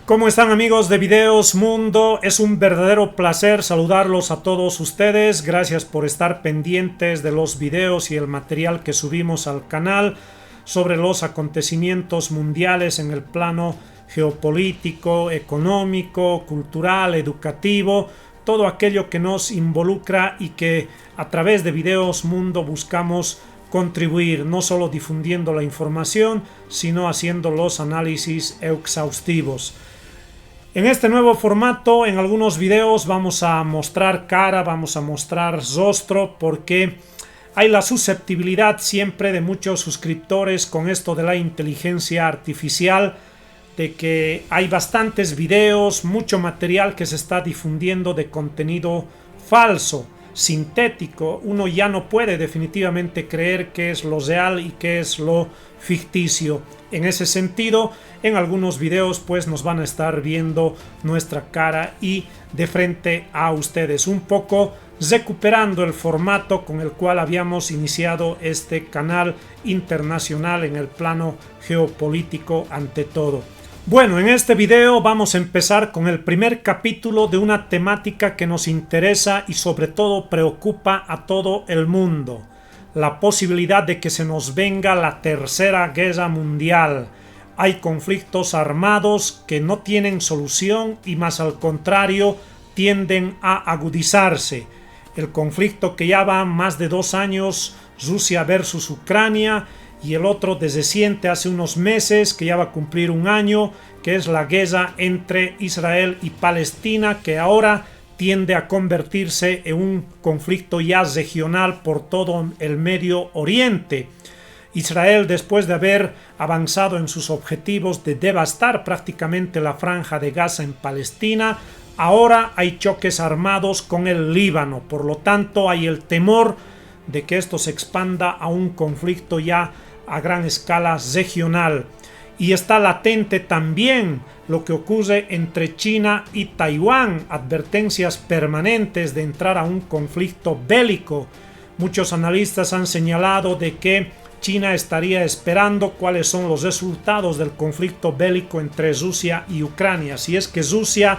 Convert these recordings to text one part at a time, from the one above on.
¿Cómo están, amigos de Videos Mundo? Es un verdadero placer saludarlos a todos ustedes. Gracias por estar pendientes de los videos y el material que subimos al canal sobre los acontecimientos mundiales en el plano geopolítico, económico, cultural, educativo, todo aquello que nos involucra y que a través de Videos Mundo buscamos contribuir, no solo difundiendo la información, sino haciendo los análisis exhaustivos. En este nuevo formato, en algunos videos vamos a mostrar cara, vamos a mostrar rostro, porque hay la susceptibilidad siempre de muchos suscriptores con esto de la inteligencia artificial, de que hay bastantes videos, mucho material que se está difundiendo de contenido falso, sintético. Uno ya no puede definitivamente creer qué es lo real y qué es lo ficticio. En ese sentido, en algunos videos pues nos van a estar viendo nuestra cara y de frente a ustedes, un poco recuperando el formato con el cual habíamos iniciado este canal internacional en el plano geopolítico ante todo. Bueno, en este video vamos a empezar con el primer capítulo de una temática que nos interesa y sobre todo preocupa a todo el mundo: la posibilidad de que se nos venga la tercera guerra mundial. Hay conflictos armados que no tienen solución y más al contrario tienden a agudizarse. El conflicto que ya va más de 2 años, Rusia versus Ucrania, y el otro desde reciente hace unos meses que ya va a cumplir 1 año, que es la guerra entre Israel y Palestina, que ahora tiende a convertirse en un conflicto ya regional por todo el Medio Oriente. Israel, después de haber avanzado en sus objetivos de devastar prácticamente la franja de Gaza en Palestina, ahora hay choques armados con el Líbano. Por lo tanto, hay el temor de que esto se expanda a un conflicto ya a gran escala regional. Y está latente también lo que ocurre entre China y Taiwán, advertencias permanentes de entrar a un conflicto bélico. Muchos analistas han señalado de que China estaría esperando cuáles son los resultados del conflicto bélico entre Rusia y Ucrania. Si es que Rusia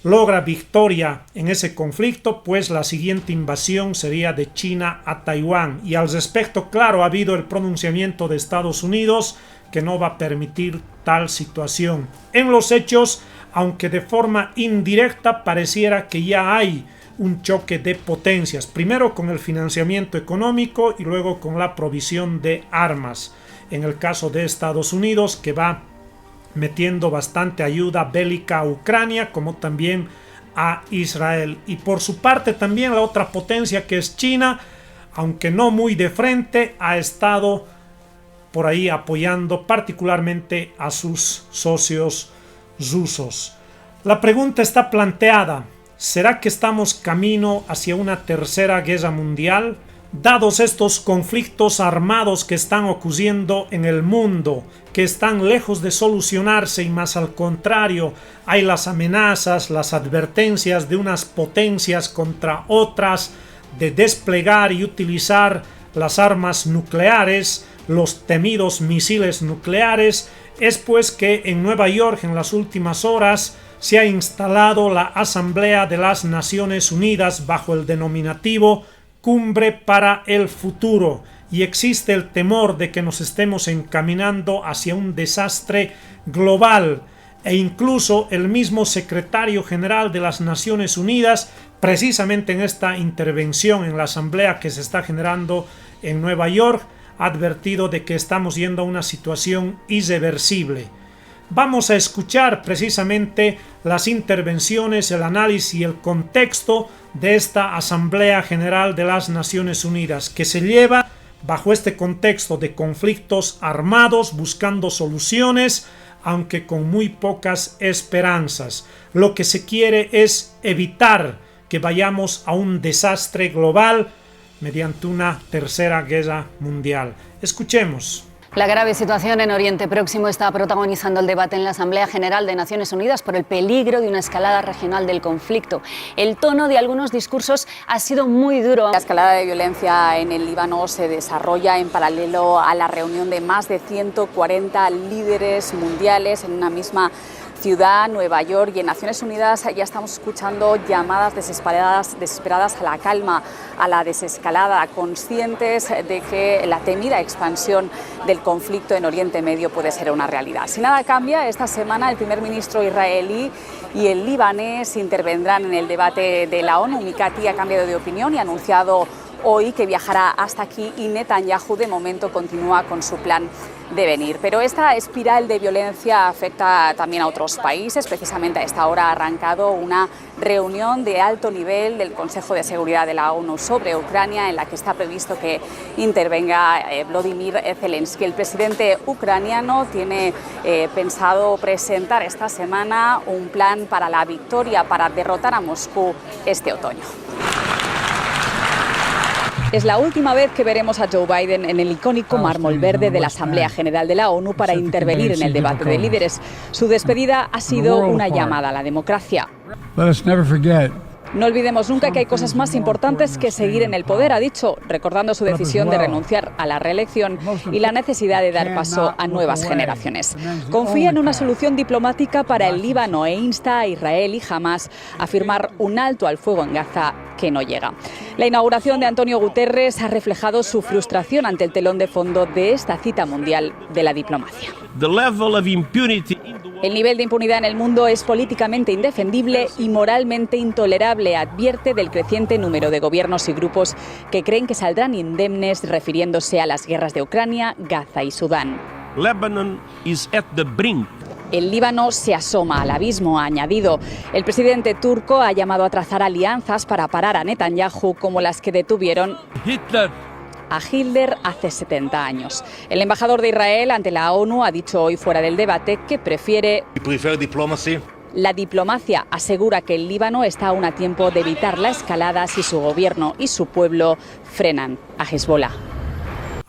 logra victoria en ese conflicto, pues la siguiente invasión sería de China a Taiwán. Y al respecto, claro, ha habido el pronunciamiento de Estados Unidos que no va a permitir tal situación. En los hechos, aunque de forma indirecta, pareciera que ya hay un choque de potencias, primero con el financiamiento económico y luego con la provisión de armas. En el caso de Estados Unidos, que va metiendo bastante ayuda bélica a Ucrania, como también a Israel. Y por su parte también la otra potencia, que es China, aunque no muy de frente, ha estado por ahí apoyando particularmente a sus socios rusos. La pregunta está planteada: ¿será que estamos camino hacia una tercera guerra mundial? Dados estos conflictos armados que están ocurriendo en el mundo, que están lejos de solucionarse y más al contrario, hay las amenazas, las advertencias de unas potencias contra otras de desplegar y utilizar las armas nucleares, los temidos misiles nucleares, es pues que en Nueva York en las últimas horas se ha instalado la Asamblea de las Naciones Unidas bajo el denominativo Cumbre para el Futuro, y existe el temor de que nos estemos encaminando hacia un desastre global. E incluso el mismo secretario general de las Naciones Unidas, precisamente en esta intervención en la asamblea que se está generando en Nueva York, ha advertido de que estamos yendo a una situación irreversible. Vamos a escuchar precisamente las intervenciones, el análisis y el contexto de esta Asamblea General de las Naciones Unidas, que se lleva bajo este contexto de conflictos armados, buscando soluciones, aunque con muy pocas esperanzas. Lo que se quiere es evitar que vayamos a un desastre global mediante una tercera guerra mundial. Escuchemos. La grave situación en Oriente Próximo está protagonizando el debate en la Asamblea General de Naciones Unidas por el peligro de una escalada regional del conflicto. El tono de algunos discursos ha sido muy duro. La escalada de violencia en el Líbano se desarrolla en paralelo a la reunión de más de 140 líderes mundiales en una misma ciudad, Nueva York, y en Naciones Unidas ya estamos escuchando llamadas desesperadas a la calma, a la desescalada, conscientes de que la temida expansión del conflicto en Oriente Medio puede ser una realidad. Si nada cambia, esta semana el primer ministro israelí y el libanés intervendrán en el debate de la ONU. Mikati ha cambiado de opinión y ha anunciado hoy que viajará hasta aquí, y Netanyahu de momento continúa con su plan de venir. Pero esta espiral de violencia afecta también a otros países. Precisamente a esta hora ha arrancado una reunión de alto nivel del Consejo de Seguridad de la ONU sobre Ucrania, en la que está previsto que intervenga Volodymyr Zelensky. El presidente ucraniano tiene pensado presentar esta semana un plan para la victoria, para derrotar a Moscú este otoño. Es la última vez que veremos a Joe Biden en el icónico mármol verde de la Asamblea General de la ONU para intervenir en el debate de líderes. Su despedida ha sido una llamada a la democracia. No olvidemos nunca que hay cosas más importantes que seguir en el poder, ha dicho, recordando su decisión de renunciar a la reelección y la necesidad de dar paso a nuevas generaciones. Confía en una solución diplomática para el Líbano e insta a Israel y Hamás a firmar un alto al fuego en Gaza, que no llega. La inauguración de Antonio Guterres ha reflejado su frustración ante el telón de fondo de esta cita mundial de la diplomacia. El nivel de impunidad en el mundo es políticamente indefendible y moralmente intolerable, advierte del creciente número de gobiernos y grupos que creen que saldrán indemnes, refiriéndose a las guerras de Ucrania, Gaza y Sudán. El Líbano se asoma al abismo, ha añadido. El presidente turco ha llamado a trazar alianzas para parar a Netanyahu, como las que detuvieron a Hitler hace 70 años. El embajador de Israel ante la ONU ha dicho hoy fuera del debate que prefiere la diplomacia. Asegura que el Líbano está aún a tiempo de evitar la escalada si su gobierno y su pueblo frenan a Hezbollah.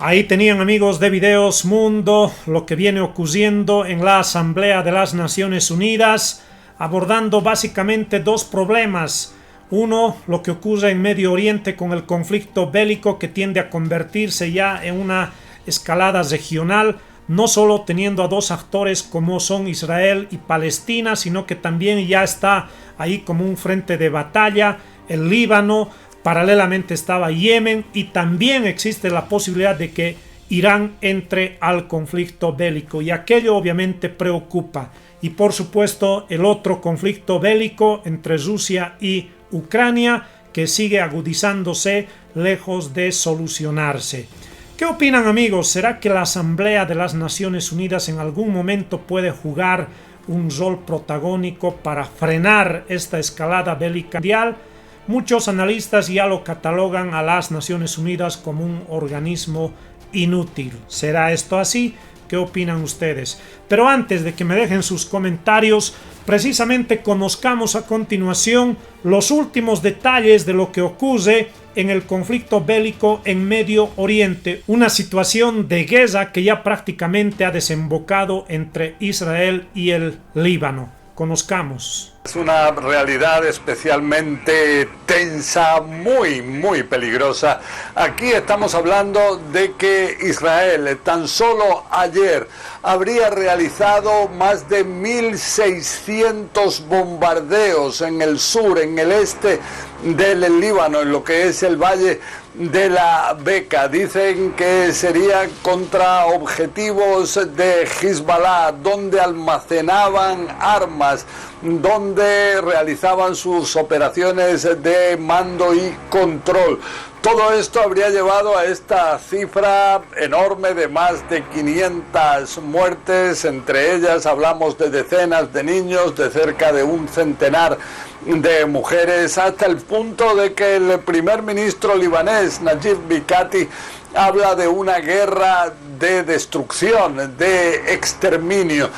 Ahí tenían, amigos de Videos Mundo, lo que viene ocurriendo en la Asamblea de las Naciones Unidas, abordando básicamente dos problemas. Uno, lo que ocurre en Medio Oriente con el conflicto bélico, que tiende a convertirse ya en una escalada regional, no solo teniendo a dos actores como son Israel y Palestina, sino que también ya está ahí como un frente de batalla el Líbano. Paralelamente estaba Yemen, y también existe la posibilidad de que Irán entre al conflicto bélico, y aquello obviamente preocupa. Y por supuesto el otro conflicto bélico entre Rusia y Ucrania, que sigue agudizándose lejos de solucionarse. ¿Qué opinan, amigos? ¿Será que la Asamblea de las Naciones Unidas en algún momento puede jugar un rol protagónico para frenar esta escalada bélica mundial? Muchos analistas ya lo catalogan a las Naciones Unidas como un organismo inútil. ¿Será esto así? ¿Qué opinan ustedes? Pero antes de que me dejen sus comentarios, precisamente conozcamos a continuación los últimos detalles de lo que ocurre en el conflicto bélico en Medio Oriente, una situación de guerra que ya prácticamente ha desembocado entre Israel y el Líbano. Conozcamos. Es una realidad especialmente tensa, muy peligrosa. Aquí estamos hablando de que Israel tan solo ayer habría realizado más de 1.600 bombardeos en el sur, en el este del Líbano, en lo que es el Valle de la Beca. Dicen que sería contra objetivos de Hezbollah, donde almacenaban armas, donde realizaban sus operaciones de mando y control. Todo esto habría llevado a esta cifra enorme de más de 500 muertes, entre ellas hablamos de decenas de niños, de cerca de un centenar de mujeres, hasta el punto de que el primer ministro libanés, Najib Mikati, habla de una guerra de destrucción, de exterminio.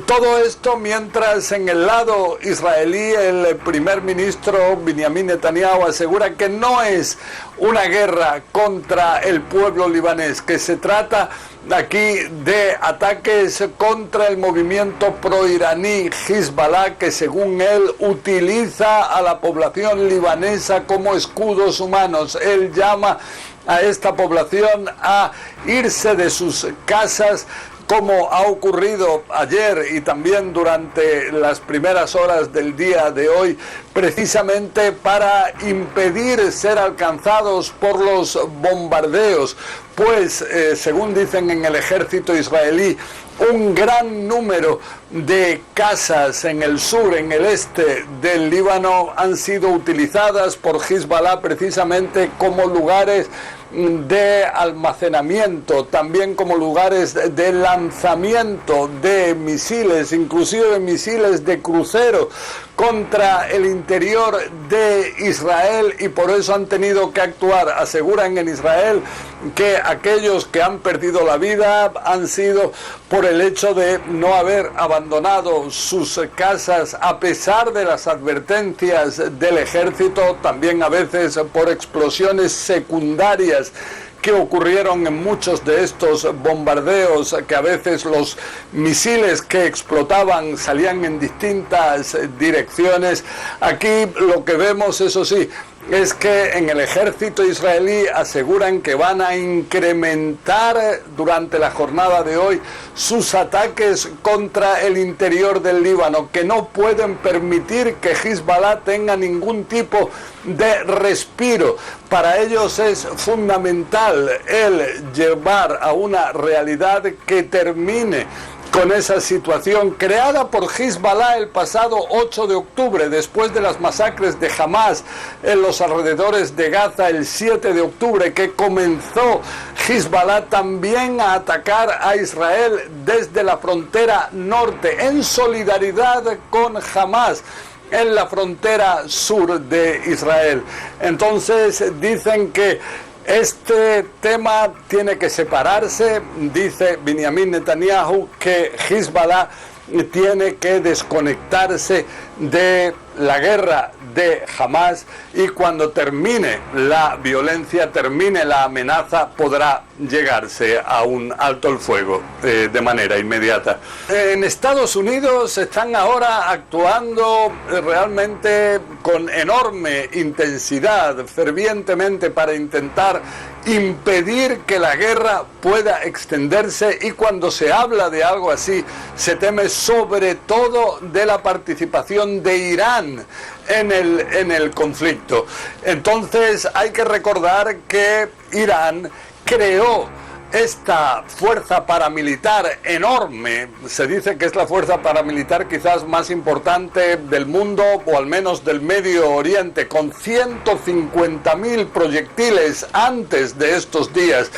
Todo esto mientras en el lado israelí el primer ministro Benjamin Netanyahu asegura que no es una guerra contra el pueblo libanés, que se trata aquí de ataques contra el movimiento proiraní Hezbollah, que según él utiliza a la población libanesa como escudos humanos. Él llama a esta población a irse de sus casas como ha ocurrido ayer y también durante las primeras horas del día de hoy, precisamente para impedir ser alcanzados por los bombardeos, pues según dicen en el ejército israelí, un gran número de casas en el sur, en el este del Líbano, han sido utilizadas por Hezbollah precisamente como lugares de almacenamiento, también como lugares de lanzamiento de misiles, inclusive misiles de crucero contra el interior de Israel, y por eso han tenido que actuar. Aseguran en Israel que aquellos que han perdido la vida han sido por el hecho de no haber abandonado sus casas a pesar de las advertencias del ejército, también a veces por explosiones secundarias que ocurrieron en muchos de estos bombardeos, que a veces los misiles que explotaban salían en distintas direcciones. Aquí lo que vemos, eso sí, es que en el ejército israelí aseguran que van a incrementar durante la jornada de hoy sus ataques contra el interior del Líbano, que no pueden permitir que Hezbollah tenga ningún tipo de respiro. Para ellos es fundamental el llevar a una realidad que termine con esa situación creada por Hezbollah el pasado 8 de octubre, después de las masacres de Hamas en los alrededores de Gaza el 7 de octubre, que comenzó Hezbollah también a atacar a Israel desde la frontera norte, en solidaridad con Hamas en la frontera sur de Israel. Entonces dicen que este tema tiene que separarse. Dice Benjamin Netanyahu que Hezbollah tiene que desconectarse de la guerra de Hamas, y cuando termine la violencia, termine la amenaza, podrá llegarse a un alto el fuego de manera inmediata. En Estados Unidos están ahora actuando realmente con enorme intensidad, fervientemente, para intentar impedir que la guerra pueda extenderse, y cuando se habla de algo así, se teme sobre todo de la participación de Irán en el conflicto. Entonces hay que recordar que Irán creó esta fuerza paramilitar enorme. Se dice que es la fuerza paramilitar quizás más importante del mundo, o al menos del Medio Oriente, con 150.000 proyectiles antes de estos días.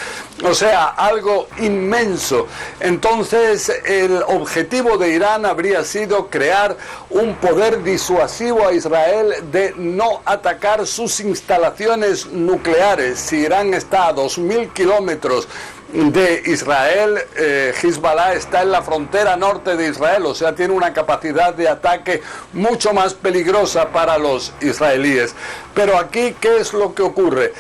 O sea, algo inmenso. Entonces, el objetivo de Irán habría sido crear un poder disuasivo a Israel de no atacar sus instalaciones nucleares. Si Irán está a 2.000 kilómetros de Israel, Hezbollah está en la frontera norte de Israel, o sea, tiene una capacidad de ataque mucho más peligrosa para los israelíes. Pero aquí, ¿qué es lo que ocurre?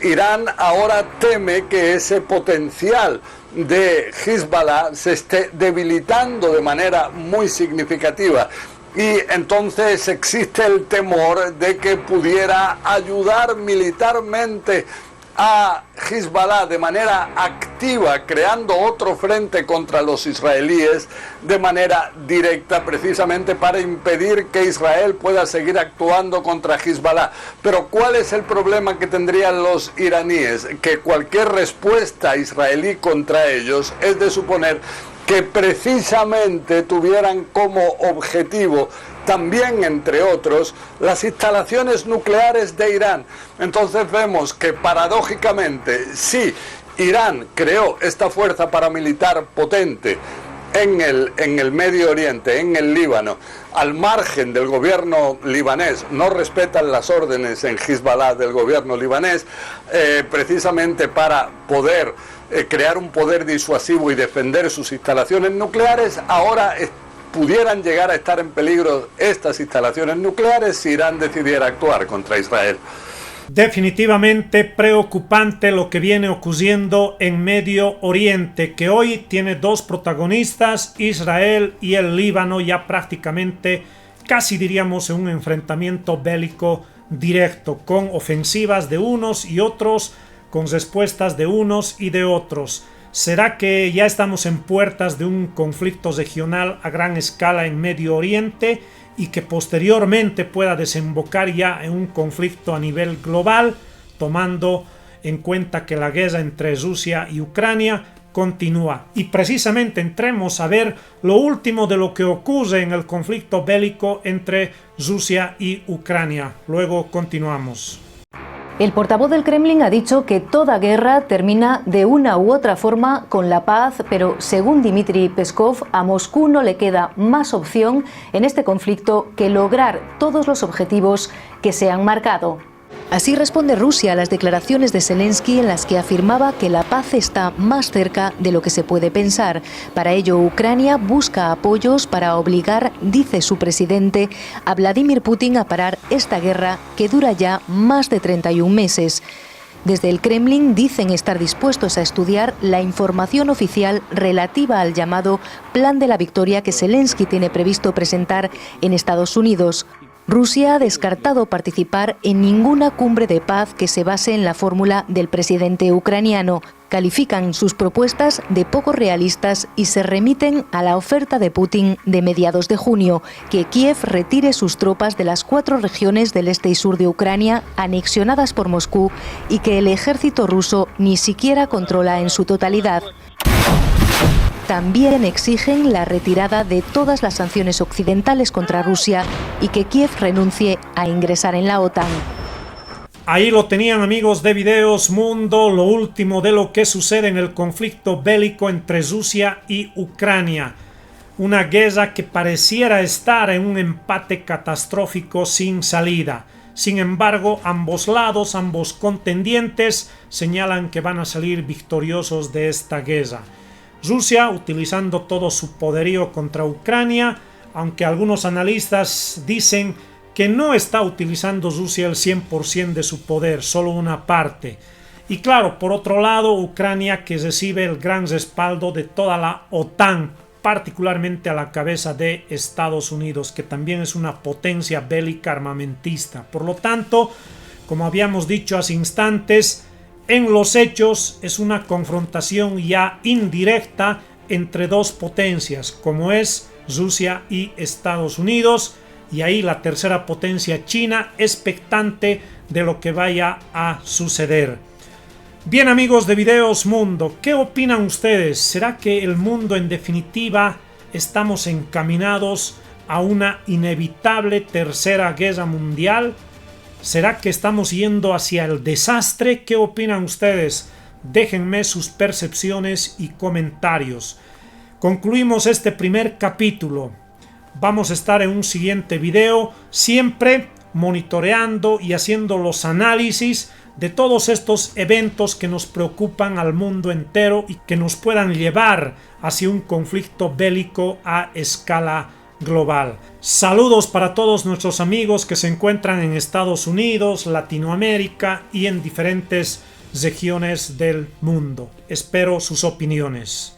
Irán ahora teme que ese potencial de Hezbollah se esté debilitando de manera muy significativa. Y entonces existe el temor de que pudiera ayudar militarmente a Hezbollah de manera activa, creando otro frente contra los israelíes de manera directa, precisamente para impedir que Israel pueda seguir actuando contra Hezbollah. Pero ¿cuál es el problema que tendrían los iraníes? Que cualquier respuesta israelí contra ellos es de suponer que precisamente tuvieran como objetivo también, entre otros, las instalaciones nucleares de Irán. Entonces vemos que paradójicamente, si Irán creó esta fuerza paramilitar potente en el Medio Oriente, en el Líbano, al margen del gobierno libanés, no respetan las órdenes en Hezbollah del gobierno libanés, precisamente para poder crear un poder disuasivo y defender sus instalaciones nucleares, ahora pudieran llegar a estar en peligro estas instalaciones nucleares si Irán decidiera actuar contra Israel. Definitivamente preocupante lo que viene ocurriendo en Medio Oriente, que hoy tiene dos protagonistas, Israel y el Líbano, ya prácticamente casi diríamos en un enfrentamiento bélico directo, con ofensivas de unos y otros, con respuestas de unos y de otros. ¿Será que ya estamos en puertas de un conflicto regional a gran escala en Medio Oriente y que posteriormente pueda desembocar ya en un conflicto a nivel global, tomando en cuenta que la guerra entre Rusia y Ucrania continúa? Y precisamente entremos a ver lo último de lo que ocurre en el conflicto bélico entre Rusia y Ucrania. Luego continuamos. El portavoz del Kremlin ha dicho que toda guerra termina de una u otra forma con la paz, pero según Dmitry Peskov, a Moscú no le queda más opción en este conflicto que lograr todos los objetivos que se han marcado. Así responde Rusia a las declaraciones de Zelensky en las que afirmaba que la paz está más cerca de lo que se puede pensar. Para ello, Ucrania busca apoyos para obligar, dice su presidente, a Vladimir Putin a parar esta guerra que dura ya más de 31 meses. Desde el Kremlin dicen estar dispuestos a estudiar la información oficial relativa al llamado Plan de la Victoria que Zelensky tiene previsto presentar en Estados Unidos. Rusia ha descartado participar en ninguna cumbre de paz que se base en la fórmula del presidente ucraniano. Califican sus propuestas de poco realistas y se remiten a la oferta de Putin de mediados de junio, que Kiev retire sus tropas de las 4 regiones del este y sur de Ucrania anexionadas por Moscú y que el ejército ruso ni siquiera controla en su totalidad. También exigen la retirada de todas las sanciones occidentales contra Rusia y que Kiev renuncie a ingresar en la OTAN. Ahí lo tenían, amigos de Videos Mundo, lo último de lo que sucede en el conflicto bélico entre Rusia y Ucrania. Una guerra que pareciera estar en un empate catastrófico sin salida. Sin embargo, ambos lados, ambos contendientes, señalan que van a salir victoriosos de esta guerra. Rusia utilizando todo su poderío contra Ucrania, aunque algunos analistas dicen que no está utilizando Rusia el 100% de su poder, solo una parte. Y claro, por otro lado, Ucrania, que recibe el gran respaldo de toda la OTAN, particularmente a la cabeza de Estados Unidos, que también es una potencia bélica armamentista. Por lo tanto, como habíamos dicho hace instantes, en los hechos es una confrontación ya indirecta entre dos potencias, como es Rusia y Estados Unidos, y ahí la tercera potencia, China, expectante de lo que vaya a suceder. Bien, amigos de Videos Mundo, ¿qué opinan ustedes? ¿Será que el mundo en definitiva estamos encaminados a una inevitable tercera guerra mundial? ¿Será que estamos yendo hacia el desastre? ¿Qué opinan ustedes? Déjenme sus percepciones y comentarios. Concluimos este primer capítulo. Vamos a estar en un siguiente video, siempre monitoreando y haciendo los análisis de todos estos eventos que nos preocupan al mundo entero y que nos puedan llevar hacia un conflicto bélico a escala global. Saludos para todos nuestros amigos que se encuentran en Estados Unidos, Latinoamérica y en diferentes regiones del mundo. Espero sus opiniones.